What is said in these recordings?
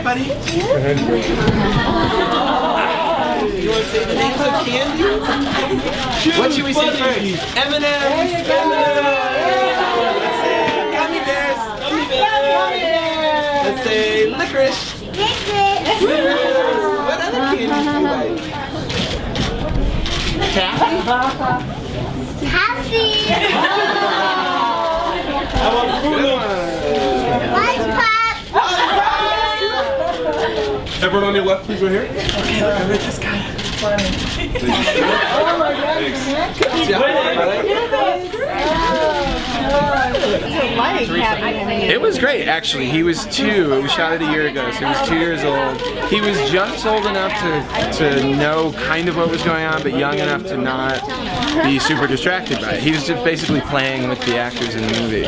ahead, buddy. You want to say the names of candy? What should we say first? M&M's. Let's say gummy bears. Let's say licorice. What other candy do you like? Taffy? Taffy. I want good one. Ice pop. Everyone on your left, please, right here. Okay, look at this guy. Funny. Oh my God! It was great, actually. He was 2. We shot it a year ago, so he was 2 years old. He was just old enough to know kind of what was going on, but young enough to not be super distracted by it. He was just basically playing with the actors in the movie.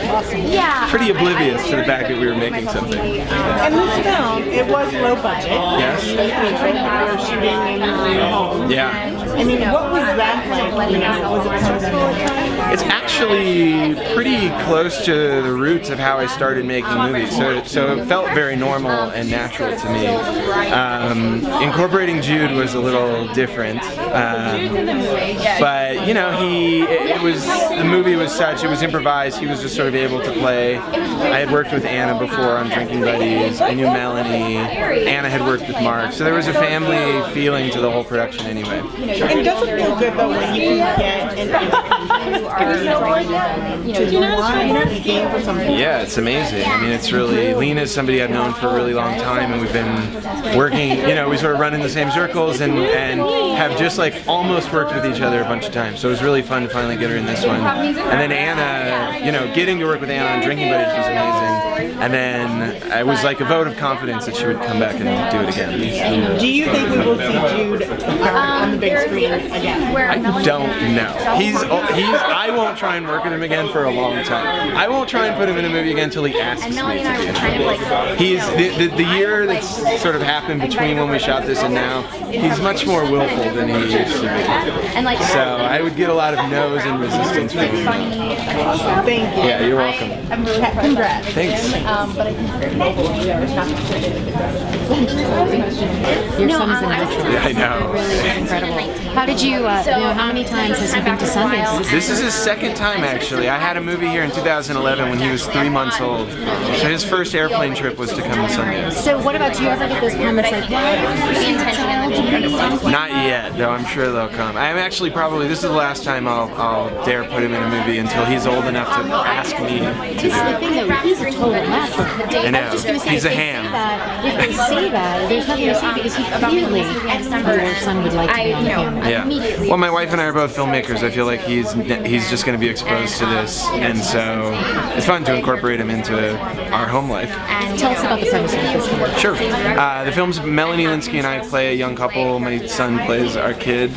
Yeah. Pretty oblivious to the fact that we were making something. And this film, it was low budget. Yes. We were shooting in your home. Yeah. I mean, what was that like? You know, was it comfortable? It's actually pretty close to the roots of how I started making movies, so it felt very normal and natural to me. Incorporating Jude was a little different, but you know, the movie was such, it was improvised. He was just sort of able to play. I had worked with Anna before on Drinking Buddies. I knew Melanie. Anna had worked with Mark, so there was a family feeling to the whole production anyway. It doesn't feel good though when you can get an game for something. Yeah, it's amazing. I mean, it's really, Lena's somebody I've known for a really long time, and we've been working, you know, we sort of run in the same circles and have just like almost worked with each other a bunch of times. So it was really fun to finally get her in this one. And then Anna, you know, getting to work with Anna on Drinking Buddies was amazing. And then it was like a vote of confidence that she would come back and do it again. Do you think we will see Jude on the big screen again? I don't know. I won't try and work with him again for a long time. I won't try and put him in a movie again until he asks me to be in it. He's the year that's sort of happened between when we shot this and now. He's much more willful than he used to be. So I would get a lot of no's and resistance from him. Thank you. Yeah, you're welcome. Congrats. Thanks. Your son's in Nashville. Yeah, I know. Really is incredible. How did you, how many times has he been to Sundance? This is his second time, actually. I had a movie here in 2011 when he was 3 months old. So his first airplane trip was to come to Sundance. So what about, do you ever get those comments like, Not yet, though I'm sure they'll come. I'm actually probably, this is the last time I'll dare put him in a movie until he's old enough to ask me to This is the thing though, he's a total mess. I know, he's a ham. If they say that, there's nothing to say because he clearly, your son would like to be on camera. Yeah. Well, my wife and I are both filmmakers. I feel like he's just going to be exposed to this, and so it's fun to incorporate him into our home life. Tell us about the premise of this film. Sure. The film's Melanie Linsky and I play a young couple. My son plays our kid,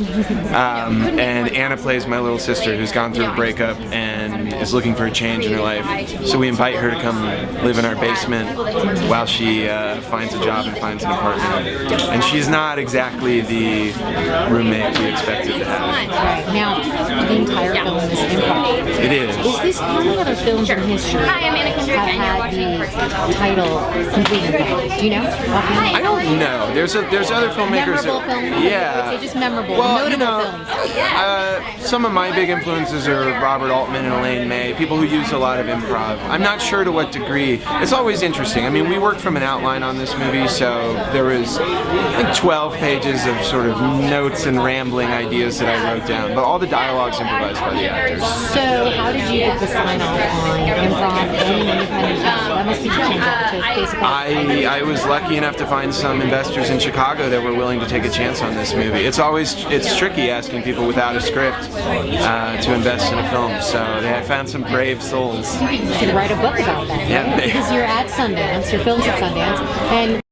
and Anna plays my little sister who's gone through a breakup and is looking for a change in her life. So we invite her to come live in our basement while she finds a job and finds an apartment. And she's not exactly the roommate we expected to have. Right. Now, the entire film is improv. It is. Is this, how many other films in history have had the title completely improv? Do you know? I don't know. There's other filmmakers. Memorable films? Yeah. Say just memorable, Well, notable films. Some of my big influences are Robert Altman and Elaine May, people who use a lot of improv. I'm not sure to what degree. It's always interesting. I mean, we worked from an outline on this movie, so there was, I think, 12 pages of sort of notes and rambling ideas that I wrote down, but all the dialogue's improvised by the actors. So, how did you get the sign off on improv and independent film? That must be challenging to basically. I was lucky enough to find some investors in Chicago that were willing to take a chance on this movie. It's tricky asking people without a script to invest in a film, so I found some brave souls. You should write a book about that. Yeah, because you're at Sundance, your film's at Sundance, and